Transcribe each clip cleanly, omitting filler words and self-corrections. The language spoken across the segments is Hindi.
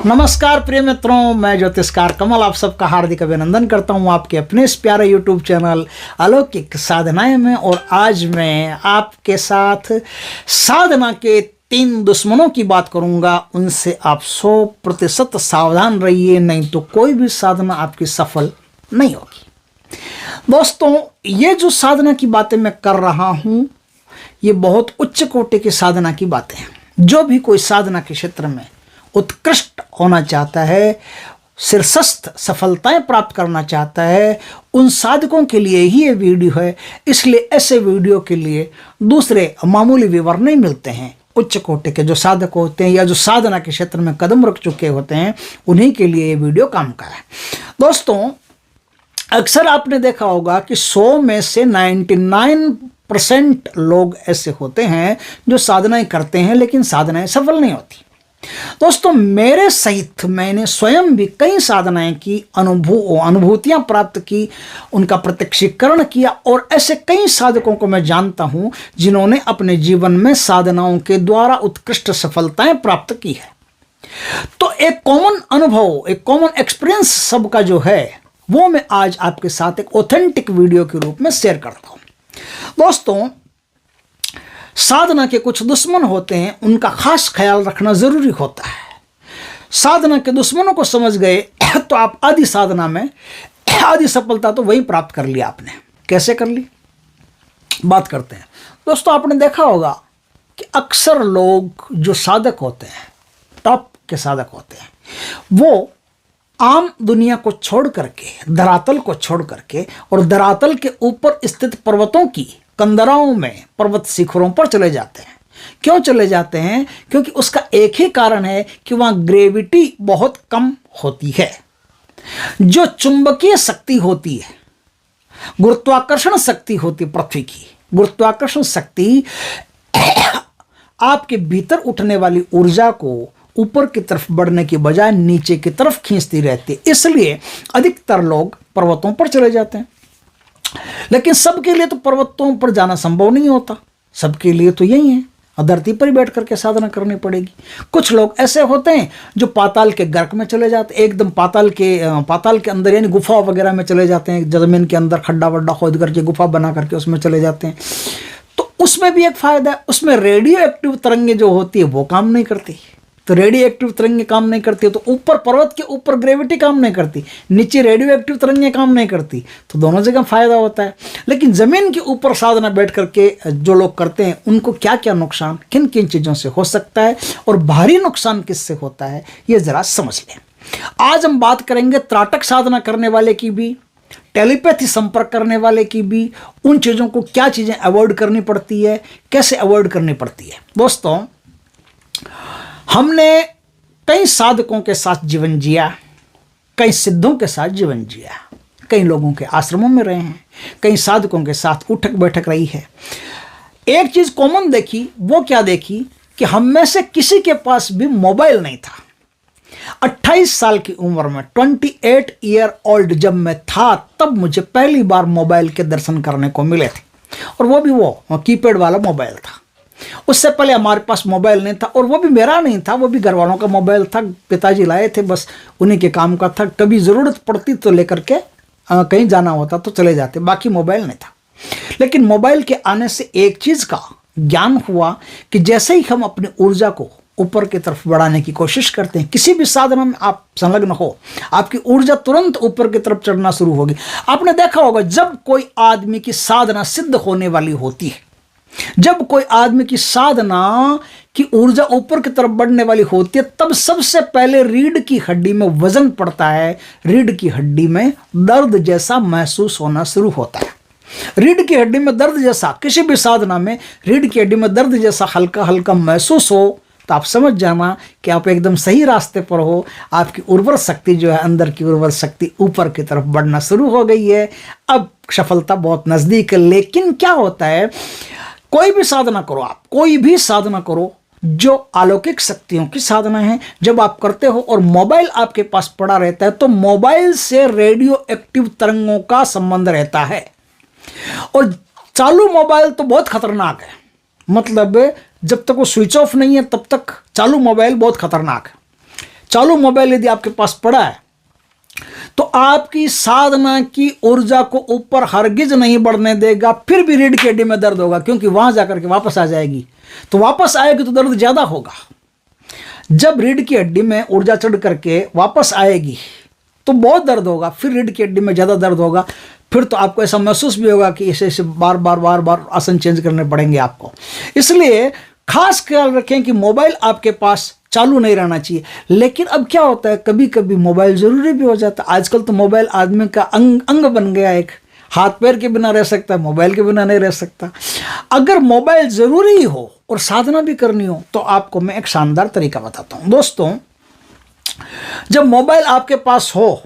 नमस्कार प्रिय मित्रों, मैं ज्योतिषकार कमल आप सबका हार्दिक अभिनंदन करता हूं आपके अपने इस प्यारे यूट्यूब चैनल अलौकिक साधनाएं में। और आज मैं आपके साथ साधना के 3 दुश्मनों की बात करूंगा। उनसे आप 100% सावधान रहिए, नहीं तो कोई भी साधना आपकी सफल नहीं होगी। दोस्तों, ये जो साधना की बातें मैं कर रहा हूं, ये बहुत उच्च कोटि की साधना की बातें हैं। जो भी कोई साधना के क्षेत्र में उत्कृष्ट होना चाहता है, शीर्षस्थ सफलताएं प्राप्त करना चाहता है, उन साधकों के लिए ही ये वीडियो है। इसलिए ऐसे वीडियो के लिए दूसरे मामूली विवरण नहीं मिलते हैं। उच्च कोटि के जो साधक होते हैं या जो साधना के क्षेत्र में कदम रख चुके होते हैं, उन्हीं के लिए ये वीडियो काम का है। दोस्तों, अक्सर आपने देखा होगा कि 100 में से 99% लोग ऐसे होते हैं जो साधनाएं करते हैं, लेकिन साधनाएं सफल नहीं होती। दोस्तों, मेरे सहित मैंने स्वयं भी कई साधनाएं की, अनुभूतियां प्राप्त की, उनका प्रत्यक्षीकरण किया, और ऐसे कई साधकों को मैं जानता हूं जिन्होंने अपने जीवन में साधनाओं के द्वारा उत्कृष्ट सफलताएं प्राप्त की है। तो एक कॉमन अनुभव, एक कॉमन एक्सपीरियंस सबका जो है, वो मैं आज आपके साथ एक ऑथेंटिक वीडियो के रूप में शेयर करता हूं। दोस्तों, साधना के कुछ दुश्मन होते हैं, उनका खास ख्याल रखना जरूरी होता है। साधना के दुश्मनों को समझ गए तो आप आधी साधना में आधी सफलता तो वही प्राप्त कर लिया आपने। कैसे कर ली, बात करते हैं। दोस्तों, आपने देखा होगा कि अक्सर लोग जो साधक होते हैं, टॉप के साधक होते हैं, वो आम दुनिया को छोड़ करके, धरातल को छोड़ करके, और धरातल के ऊपर स्थित पर्वतों की कंदराओं में, पर्वत शिखरों पर चले जाते हैं। क्यों चले जाते हैं? क्योंकि उसका एक ही कारण है कि वहां ग्रेविटी बहुत कम होती है। जो चुंबकीय शक्ति होती है, गुरुत्वाकर्षण शक्ति होती है, पृथ्वी की गुरुत्वाकर्षण शक्ति आपके भीतर उठने वाली ऊर्जा को ऊपर की तरफ बढ़ने की बजाय नीचे की तरफ खींचती रहती है। इसलिए अधिकतर लोग पर्वतों पर चले जाते हैं। लेकिन सबके लिए तो पर्वतों पर जाना संभव नहीं होता। सबके लिए तो यही है, धरती पर ही बैठ करके साधना करनी पड़ेगी। कुछ लोग ऐसे होते हैं जो पाताल के गर्क में चले जाते हैं, एकदम पाताल के अंदर, यानी गुफा वगैरह में चले जाते हैं। जमीन के अंदर खड्डा वड्डा खोद करके गुफा बना करके उसमें चले जाते हैं। तो उसमें भी एक फायदा है, उसमें रेडियो एक्टिव तरंगें जो होती है वो काम नहीं करती। तो रेडियो एक्टिव तरंगें काम नहीं करती तो ऊपर, पर्वत के ऊपर ग्रेविटी काम नहीं करती, नीचे रेडियो एक्टिव तरंगें काम नहीं करती, तो दोनों जगह फायदा होता है। लेकिन जमीन के ऊपर साधना बैठ करके जो लोग करते हैं, उनको क्या क्या नुकसान, किन किन चीज़ों से हो सकता है, और भारी नुकसान किससे होता है, ये जरा समझ लें। आज हम बात करेंगे त्राटक साधना करने वाले की भी, टेलीपैथी संपर्क करने वाले की भी, उन चीज़ों को क्या चीज़ें अवॉइड करनी पड़ती है, कैसे अवॉइड करनी पड़ती है। दोस्तों, हमने कई साधकों के साथ जीवन जिया, कई सिद्धों के साथ जीवन जिया, कई लोगों के आश्रमों में रहे हैं, कई साधकों के साथ उठक बैठक रही है। एक चीज कॉमन देखी, वो क्या देखी कि हम में से किसी के पास भी मोबाइल नहीं था। 28 साल की उम्र में, 28 ईयर ओल्ड जब मैं था, तब मुझे पहली बार मोबाइल के दर्शन करने को मिले थे, और वो भी वो कीपैड वाला मोबाइल था। उससे पहले हमारे पास मोबाइल नहीं था, और वो भी मेरा नहीं था, वो भी घर वालों का मोबाइल था। पिताजी लाए थे, बस उन्हीं के काम का था। कभी ज़रूरत पड़ती तो लेकर के कहीं जाना होता तो चले जाते, बाकी मोबाइल नहीं था। लेकिन मोबाइल के आने से एक चीज़ का ज्ञान हुआ कि जैसे ही हम अपनी ऊर्जा को ऊपर की तरफ बढ़ाने की कोशिश करते हैं, किसी भी साधना में आप संलग्न हो, आपकी ऊर्जा तुरंत ऊपर की तरफ चढ़ना शुरू होगी। आपने देखा होगा, जब कोई आदमी की साधना सिद्ध होने वाली होती है, जब कोई आदमी की साधना की ऊर्जा ऊपर की तरफ बढ़ने वाली होती है, तब सबसे पहले रीढ़ की हड्डी में वजन पड़ता है, रीढ़ की हड्डी में दर्द जैसा महसूस होना शुरू होता है। रीढ़ की हड्डी में दर्द जैसा, किसी भी साधना में रीढ़ की हड्डी में दर्द जैसा हल्का हल्का महसूस हो, तो आप समझ जाना कि आप एकदम सही रास्ते पर हो। आपकी उर्वर शक्ति जो है, अंदर की उर्वर शक्ति ऊपर की तरफ बढ़ना शुरू हो गई है। अब सफलता बहुत नज़दीक है। लेकिन क्या होता है, कोई भी साधना करो, आप कोई भी साधना करो जो अलौकिक शक्तियों की साधना है, जब आप करते हो और मोबाइल आपके पास पड़ा रहता है, तो मोबाइल से रेडियो एक्टिव तरंगों का संबंध रहता है। और चालू मोबाइल तो बहुत खतरनाक है, मतलब जब तक वो स्विच ऑफ नहीं है तब तक चालू मोबाइल बहुत खतरनाक है। चालू मोबाइल यदि आपके पास पड़ा है तो आपकी साधना की ऊर्जा को ऊपर हरगिज नहीं बढ़ने देगा। फिर भी रीढ़ की हड्डी में दर्द होगा, क्योंकि वहां जाकर के वापस आ जाएगी, तो वापस आएगी तो दर्द ज्यादा होगा। जब रीढ़ की हड्डी में ऊर्जा चढ़ करके वापस आएगी तो बहुत दर्द होगा, फिर रीढ़ की हड्डी में ज्यादा दर्द होगा। फिर तो आपको ऐसा महसूस भी होगा कि इसे बार बार आसन चेंज करने पड़ेंगे आपको। इसलिए खास ख्याल रखें कि मोबाइल आपके पास चालू नहीं रहना चाहिए। लेकिन अब क्या होता है, कभी कभी मोबाइल जरूरी भी हो जाता है। आजकल तो मोबाइल आदमी का अंग बन गया, एक हाथ पैर के बिना रह सकता है, मोबाइल के बिना नहीं रह सकता। अगर मोबाइल जरूरी हो और साधना भी करनी हो तो आपको मैं एक शानदार तरीका बताता हूं। दोस्तों, जब मोबाइल आपके पास हो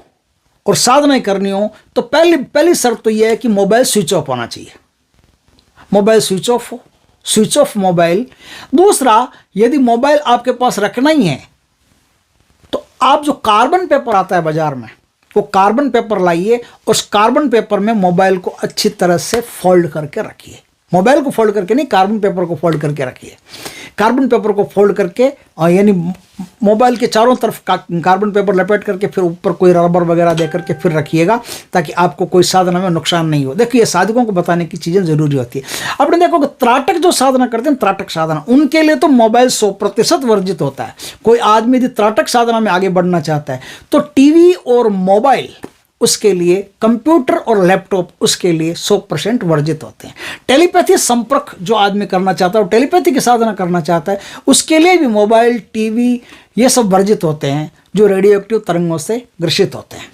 और साधना करनी हो तो पहली शर्त तो यह है कि मोबाइल स्विच ऑफ होना चाहिए। मोबाइल स्विच ऑफ हो, स्विच ऑफ मोबाइल। दूसरा, यदि मोबाइल आपके पास रखना ही है तो आप जो कार्बन पेपर आता है बाजार में, वो कार्बन पेपर लाइए, उस कार्बन पेपर में मोबाइल को अच्छी तरह से फोल्ड करके रखिए। मोबाइल को फोल्ड करके नहीं, कार्बन पेपर को फोल्ड करके रखिए। कार्बन पेपर को फोल्ड करके, और यानी मोबाइल के चारों तरफ कार्बन पेपर लपेट करके फिर ऊपर कोई रबर वगैरह दे करके फिर रखिएगा, ताकि आपको कोई साधना में नुकसान नहीं हो। देखिए, साधकों को बताने की चीज़ें जरूरी होती है। आपने देखो कि त्राटक जो साधना करते हैं, त्राटक साधना, उनके लिए तो मोबाइल 100% वर्जित होता है। कोई आदमी यदि त्राटक साधना में आगे बढ़ना चाहता है तो टीवी और मोबाइल उसके लिए, कंप्यूटर और लैपटॉप उसके लिए 100% वर्जित होते हैं। टेलीपैथी संपर्क जो आदमी करना चाहता है और टेलीपैथी की साधना करना चाहता है, उसके लिए भी मोबाइल, टीवी ये सब वर्जित होते हैं, जो रेडियो एक्टिव तरंगों से ग्रसित होते हैं।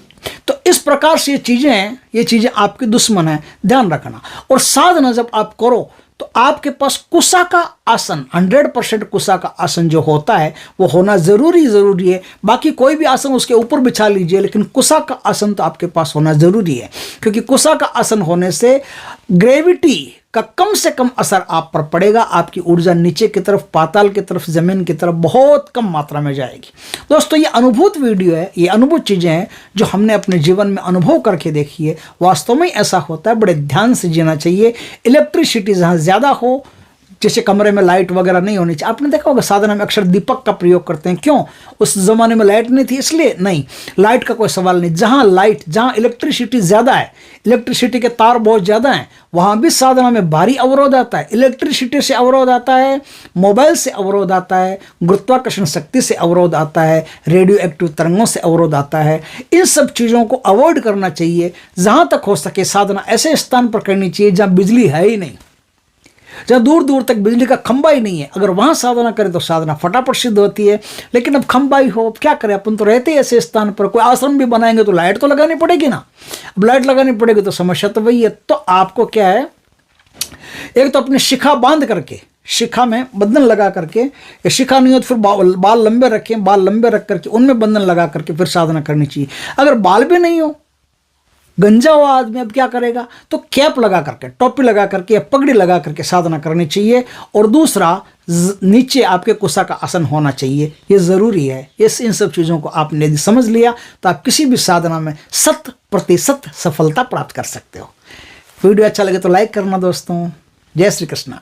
तो इस प्रकार से ये चीज़ें आपकी दुश्मन है, ध्यान रखना। और साधना जब आप करो तो आपके पास कुशा का आसन, 100% कुशा का आसन जो होता है वो होना जरूरी है। बाकी कोई भी आसन उसके ऊपर बिछा लीजिए, लेकिन कुशा का आसन तो आपके पास होना जरूरी है, क्योंकि कुशा का आसन होने से ग्रेविटी का कम से कम असर आप पर पड़ेगा। आपकी ऊर्जा नीचे की तरफ, पाताल की तरफ, जमीन की तरफ बहुत कम मात्रा में जाएगी। दोस्तों, ये अनुभूत वीडियो है, ये अनुभूत चीज़ें हैं जो हमने अपने जीवन में अनुभव करके देखी है। वास्तव में ऐसा होता है, बड़े ध्यान से जीना चाहिए। इलेक्ट्रिसिटी जहाँ ज़्यादा हो, जैसे कमरे में लाइट वगैरह नहीं होनी चाहिए। आपने देखा होगा साधना में अक्सर दीपक का प्रयोग करते हैं। क्यों? उस जमाने में लाइट नहीं थी इसलिए नहीं, लाइट का कोई सवाल नहीं। जहाँ इलेक्ट्रिसिटी ज़्यादा है, इलेक्ट्रिसिटी के तार बहुत ज़्यादा हैं, वहाँ भी साधना में भारी अवरोध आता है। इलेक्ट्रिसिटी से अवरोध आता है, मोबाइल से अवरोध आता है, गुरुत्वाकर्षण शक्ति से अवरोध आता है, रेडियो एक्टिव तरंगों से अवरोध आता है। इन सब चीज़ों को अवॉइड करना चाहिए। जहाँ तक हो सके साधना ऐसे स्थान पर करनी चाहिए जहाँ बिजली है ही नहीं, जहाँ दूर दूर तक बिजली का खंबा ही नहीं है। अगर वहाँ साधना करें तो साधना फटाफट सिद्ध होती है। लेकिन अब खंबा ही हो, अब क्या करें, अपन तो रहते ही ऐसे स्थान पर। कोई आश्रम भी बनाएंगे तो लाइट तो लगानी पड़ेगी ना। अब लाइट लगानी पड़ेगी तो समस्या तो वही है। तो आपको क्या है, एक तो अपने शिखा बांध करके, शिखा में बंधन लगा करके, या शिखा नहीं हो तो फिर बाल लंबे रखें, बाल लंबे रख करके उनमें बंधन लगा करके फिर साधना करनी चाहिए। अगर बाल भी नहीं हो, गंजा हुआ आदमी अब क्या करेगा, तो कैप लगा करके, टोपी लगा करके या पगड़ी लगा करके साधना करनी चाहिए। और दूसरा, नीचे आपके कुशा का आसन होना चाहिए, ये ज़रूरी है। इन सब चीज़ों को आपने यदि समझ लिया तो आप किसी भी साधना में 100% सफलता प्राप्त कर सकते हो। वीडियो अच्छा लगे तो लाइक करना दोस्तों। जय श्री कृष्णा।